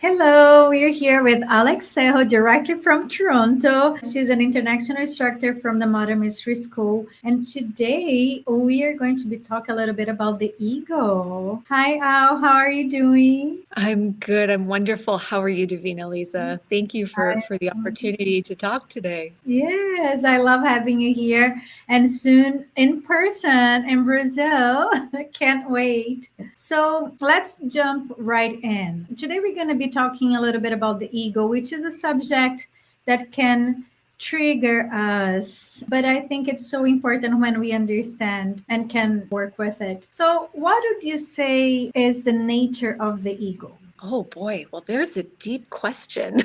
Hello, we're here with Alexeo directly from Toronto. She's an international instructor from the Modern Mystery School. And today we are going to be talking a little bit about the ego. Hi, Al. How are you doing? I'm good. I'm wonderful. How are you, Davina Lisa? Thank you for the opportunity to talk today. Yes, I love having you here and soon in person in Brazil. Can't wait. So let's jump right in. Today, we're going to be talking a little bit about the ego, which is a subject that can trigger us. But I think it's so important when we understand and can work with it. So, what would you say is the nature of the ego? Oh boy, well, there's a deep question.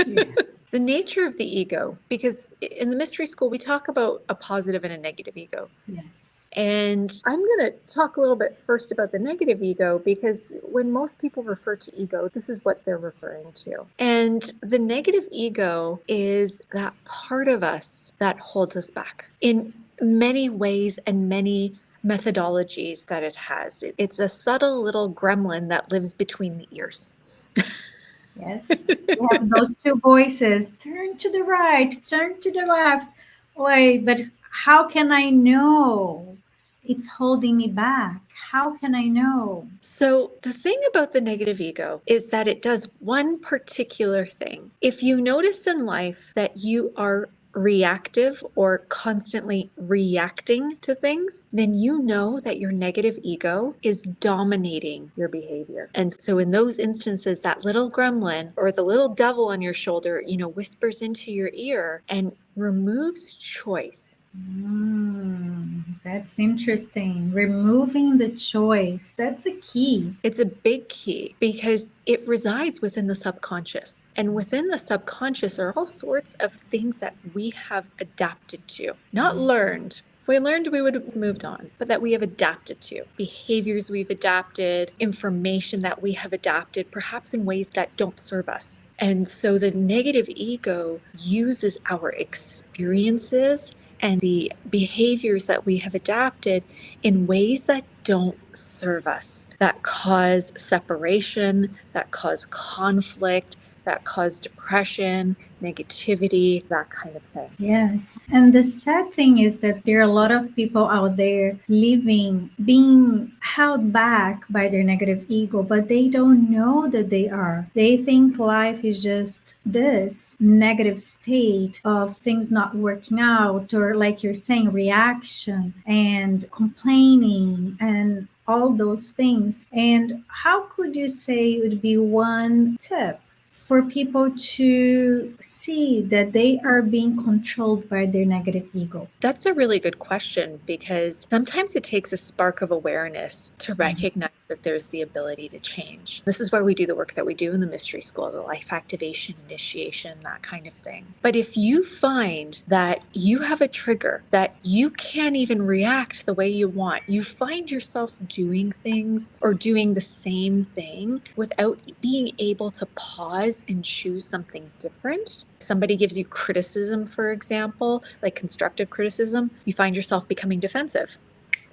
Yes. The nature of the ego, because in the mystery school, we talk about a positive and a negative ego. Yes. And I'm going to talk a little bit first about the negative ego, because when most people refer to ego, this is what they're referring to. And the negative ego is that part of us that holds us back in many ways and many methodologies that it has. It's a subtle little gremlin that lives between the ears. Yes. We have those two voices. Turn to the right, turn to the left. Wait, but how can I know? It's holding me back. How can I know? So, the thing about the negative ego is that it does one particular thing. If you notice in life that you are reactive or constantly reacting to things, then you know that your negative ego is dominating your behavior. And so, in those instances, that little gremlin or the little devil on your shoulder, whispers into your ear and removes choice. That's interesting. Removing the choice. That's a key. It's a big key because it resides within the subconscious. And within the subconscious are all sorts of things that we have adapted to, not learned. If we learned, we would have moved on, but that we have adapted to. Behaviors we've adapted, information that we have adapted, perhaps in ways that don't serve us. And so the negative ego uses our experiences and the behaviors that we have adapted in ways that don't serve us, that cause separation, that cause conflict, that cause depression, negativity, that kind of thing. Yes. And the sad thing is that there are a lot of people out there living, being held back by their negative ego, but they don't know that they are. They think life is just this negative state of things not working out, or like you're saying, reaction and complaining and all those things. And how could you say it would be one tip for people to see that they are being controlled by their negative ego? That's a really good question, because sometimes it takes a spark of awareness to recognize that there's the ability to change. This is why we do the work that we do in the mystery school, the life activation, initiation, that kind of thing. But if you find that you have a trigger, that you can't even react the way you want, you find yourself doing things or doing the same thing without being able to pause and choose something different. Somebody gives you criticism, for example, like constructive criticism, you find yourself becoming defensive,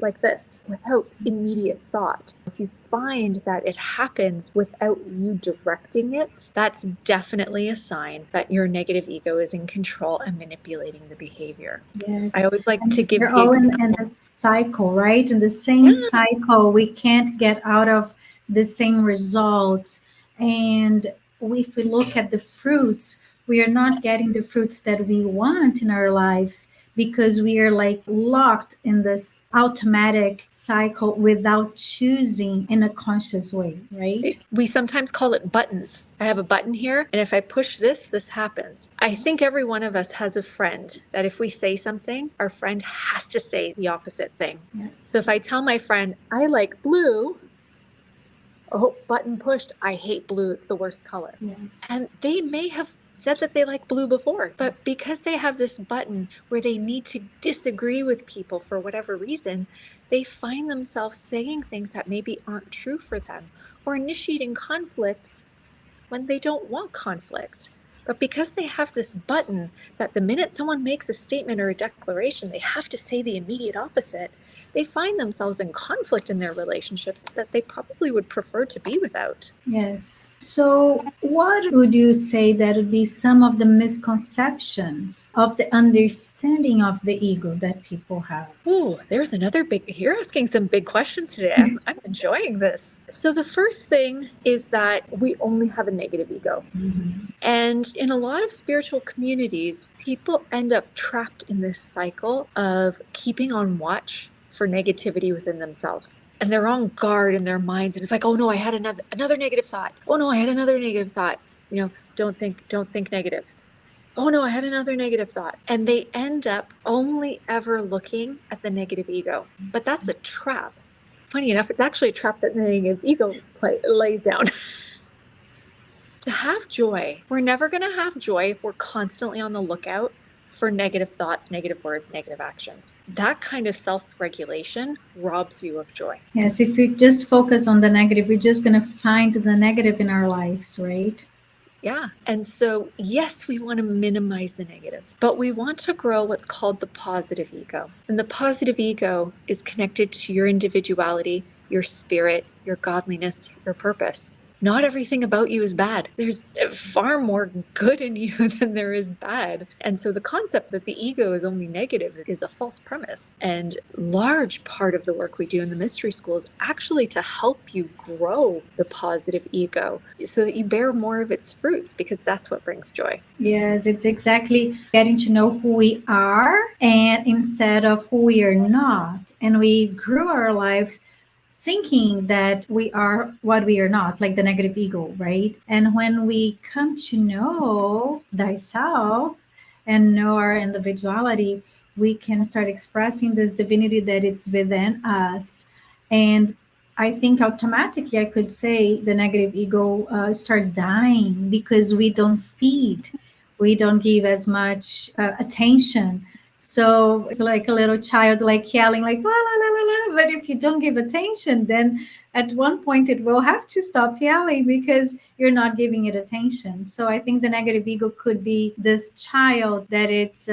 like this, without immediate thought. If you find that it happens without you directing it, that's definitely a sign that your negative ego is in control and manipulating the behavior. I Yes. always like to And give we're the all in example. a cycle, right? In the same Yeah. cycle, we can't get out of the same results. And if we look at the fruits, we are not getting the fruits that we want in our lives because we are like locked in this automatic cycle without choosing in a conscious way, right? We sometimes call it buttons. I have a button here, and if I push this, this happens. I think every one of us has a friend that if we say something, our friend has to say the opposite thing. Yeah. So if I tell my friend, I like blue, oh, button pushed, I hate blue, it's the worst color. Yeah. And they may have said that they like blue before, but because they have this button where they need to disagree with people for whatever reason, they find themselves saying things that maybe aren't true for them or initiating conflict when they don't want conflict. But because they have this button that the minute someone makes a statement or a declaration, they have to say the immediate opposite, they find themselves in conflict in their relationships that they probably would prefer to be without. Yes. So, what would you say that would be some of the misconceptions of the understanding of the ego that people have? Oh, there's another you're asking some big questions today. I'm enjoying this. So, the first thing is that we only have a negative ego. Mhm. And in a lot of spiritual communities, people end up trapped in this cycle of keeping on watch for negativity within themselves. And they're on guard in their minds. And it's like, oh no, I had another negative thought. Oh no, I had another negative thought. Don't think negative. Oh no, I had another negative thought. And they end up only ever looking at the negative ego. But that's a trap. Funny enough, it's actually a trap that the negative ego lays down. To have joy, we're never going to have joy if we're constantly on the lookout for negative thoughts, negative words, negative actions. That kind of self-regulation robs you of joy. Yes, if we just focus on the negative, we're just going to find the negative in our lives, right? Yeah. And so, yes, we want to minimize the negative, but we want to grow what's called the positive ego. And the positive ego is connected to your individuality, your spirit, your godliness, your purpose. Not everything about you is bad. There's far more good in you than there is bad. And so the concept that the ego is only negative is a false premise. And large part of the work we do in the mystery school is actually to help you grow the positive ego so that you bear more of its fruits, because that's what brings joy. Yes, it's exactly getting to know who we are and instead of who we are not. And we grew our lives thinking that we are what we are not, like the negative ego, right? And when we come to know thyself and know our individuality, we can start expressing this divinity that it's within us. And I think automatically I could say the negative ego start dying because we don't feed, we don't give as much attention. So it's like a little child, like yelling, like la la la la la. But if you don't give attention, then at one point it will have to stop yelling because you're not giving it attention. So I think the negative ego could be this child that it's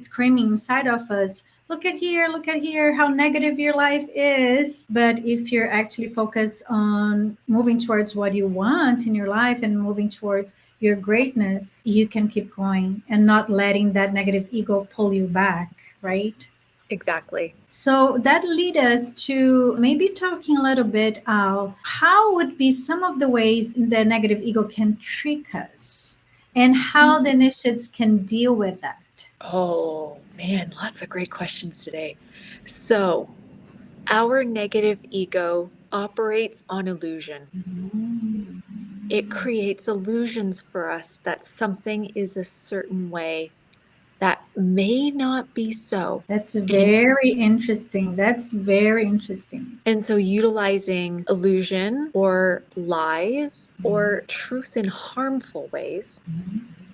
screaming inside of us. Look at here, how negative your life is. But if you're actually focused on moving towards what you want in your life and moving towards your greatness, you can keep going and not letting that negative ego pull you back, right? Exactly. So that lead us to maybe talking a little bit of how would be some of the ways the negative ego can trick us and how the initiates can deal with that. Oh, man, lots of great questions today. So, our negative ego operates on illusion. It creates illusions for us that something is a certain way that may not be so. That's very interesting. That's very interesting. And so, utilizing illusion or lies or truth in harmful ways,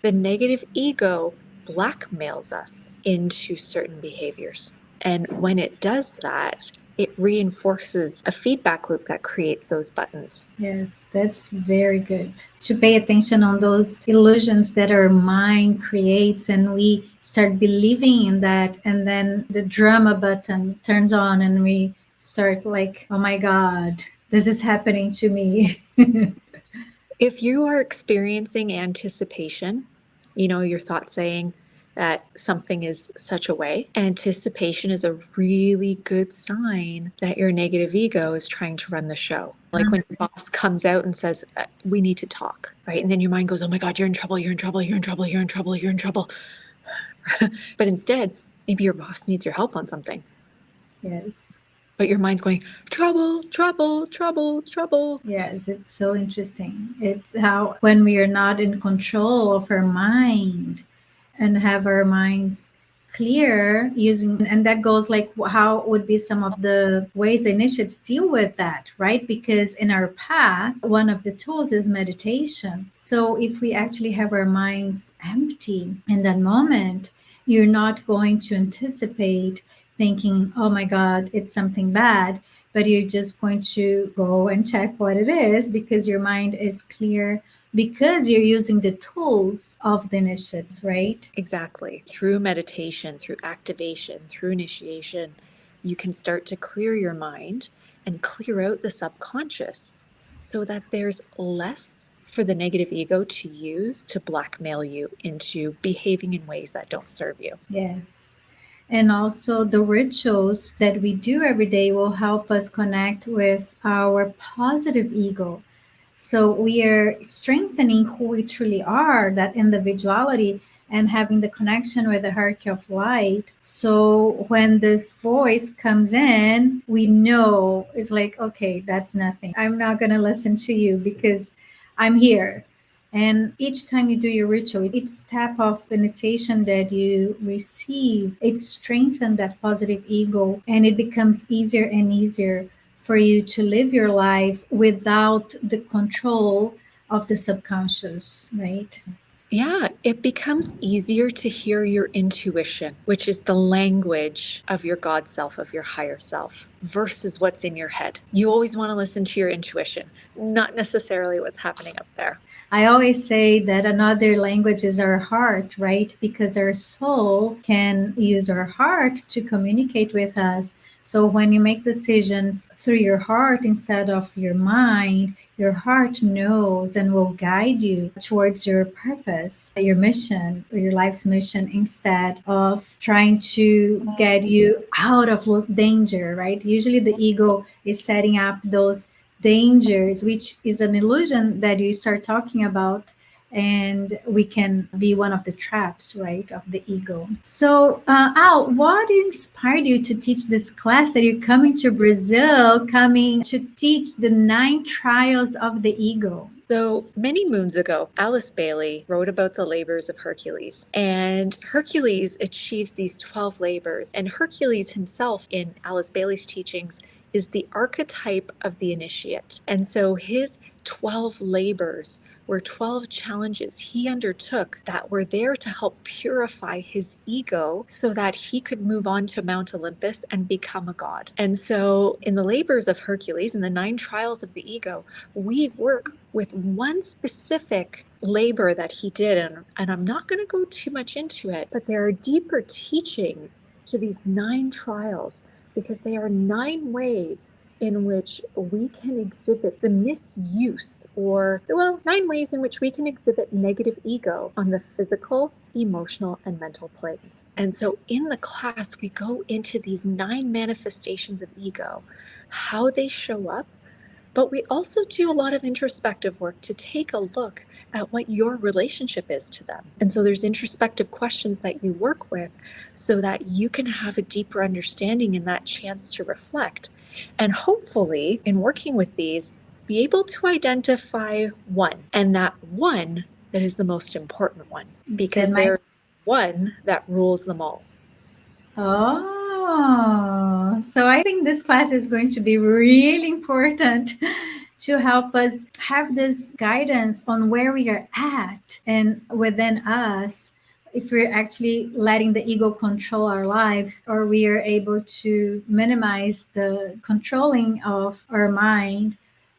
the negative ego blackmails us into certain behaviors. And when it does that, it reinforces a feedback loop that creates those buttons. Yes, that's very good. To pay attention on those illusions that our mind creates and we start believing in that and then the drama button turns on and we start like, oh my God, this is happening to me. If you are experiencing anticipation, your thought saying that something is such a way, anticipation is a really good sign that your negative ego is trying to run the show. Like when your boss comes out and says, we need to talk, right? And then your mind goes, oh my God, you're in trouble, you're in trouble, you're in trouble, you're in trouble, you're in trouble. But instead, maybe your boss needs your help on something. Yes. But your mind's going, trouble, trouble, trouble, trouble. Yes, it's so interesting. It's how when we are not in control of our mind and have our minds clear using, and that goes like how would be some of the ways the initiates deal with that, right? Because in our path, one of the tools is meditation. So if we actually have our minds empty in that moment, you're not going to anticipate thinking, oh my God, it's something bad, but you're just going to go and check what it is because your mind is clear because you're using the tools of the initiates, right? Exactly. Through meditation, through activation, through initiation, you can start to clear your mind and clear out the subconscious so that there's less for the negative ego to use to blackmail you into behaving in ways that don't serve you. Yes. And also, the rituals that we do every day will help us connect with our positive ego. So we are strengthening who we truly are, that individuality, and having the connection with the hierarchy of light. So when this voice comes in, we know it's like, okay, that's nothing. I'm not going to listen to you because I'm here. And each time you do your ritual, each step of the initiation that you receive, it strengthens that positive ego, and it becomes easier and easier for you to live your life without the control of the subconscious, right? Yeah, it becomes easier to hear your intuition, which is the language of your God self, of your higher self, versus what's in your head. You always want to listen to your intuition, not necessarily what's happening up there. I always say that another language is our heart, right? Because our soul can use our heart to communicate with us. So when you make decisions through your heart instead of your mind, your heart knows and will guide you towards your purpose, your mission, or your life's mission, instead of trying to get you out of danger, right? Usually the ego is setting up those dangers, which is an illusion that you start talking about, and we can be one of the traps, right, of the ego. So, Al, what inspired you to teach this class that you're coming to Brazil, coming to teach the 9 trials of the ego? So many moons ago, Alice Bailey wrote about the labors of Hercules. And Hercules achieves these 12 labors. And Hercules himself, in Alice Bailey's teachings, is the archetype of the initiate. And so his 12 labors were 12 challenges he undertook that were there to help purify his ego so that he could move on to Mount Olympus and become a god. And so in the labors of Hercules, in the 9 trials of the ego, we work with one specific labor that he did. And I'm not going to go too much into it, but there are deeper teachings to these 9 trials because they are 9 ways in which we can exhibit the misuse, or, well, 9 ways in which we can exhibit negative ego on the physical, emotional, and mental planes. And so in the class, we go into these 9 manifestations of ego, how they show up, but we also do a lot of introspective work to take a look at what your relationship is to them. And so there's introspective questions that you work with so that you can have a deeper understanding and that chance to reflect. And hopefully, in working with these, be able to identify one, and that one that is the most important one, because there's one that rules them all. Oh, so I think this class is going to be really important to help us have this guidance on where we are at and within us, if we're actually letting the ego control our lives, or we are able to minimize the controlling of our mind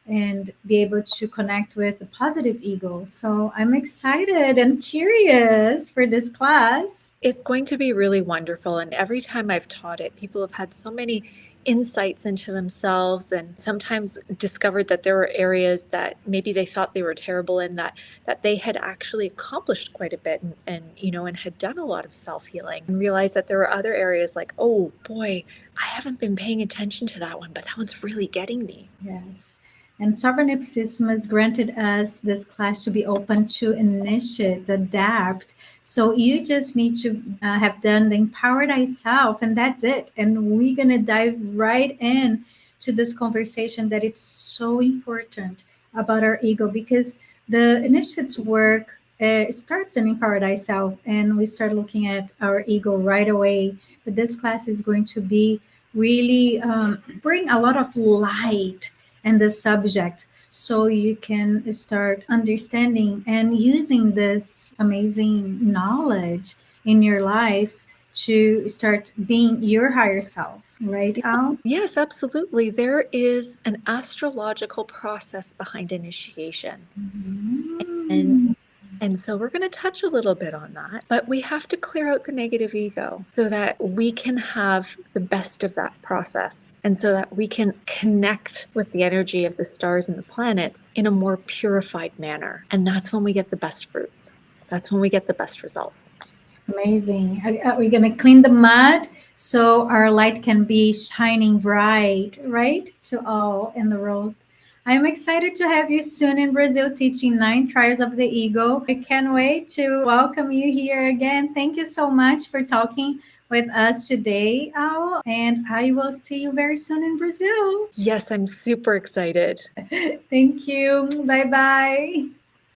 and be able to connect with the positive ego. So I'm excited and curious for this class. It's going to be really wonderful. And every time I've taught it, people have had so many insights into themselves, and sometimes discovered that there were areas that maybe they thought they were terrible in, that they had actually accomplished quite a bit, and had done a lot of self-healing, and realized that there were other areas like, oh boy, I haven't been paying attention to that one, but that one's really getting me. Yes. And Sovereign Ipsism has granted us this class to be open to initiates, adapt. So you just need to have done the Empower Thyself, and that's it. And we're going to dive right in to this conversation that it's so important about our ego, because the initiates work starts in Empower Thyself, and we start looking at our ego right away. But this class is going to be really bring a lot of light and the subject, so you can start understanding and using this amazing knowledge in your lives to start being your higher self, right, Al? Yes, absolutely. There is an astrological process behind initiation. And And so we're going to touch a little bit on that, but we have to clear out the negative ego so that we can have the best of that process and so that we can connect with the energy of the stars and the planets in a more purified manner. And that's when we get the best fruits. That's when we get the best results. Amazing. We're going to clean the mud so our light can be shining bright, right? To all in the world. I'm excited to have you soon in Brazil teaching 9 trials of the ego. I can't wait to welcome you here again. Thank you so much for talking with us today, Al. And I will see you very soon in Brazil. Yes, I'm super excited. Thank you. Bye bye.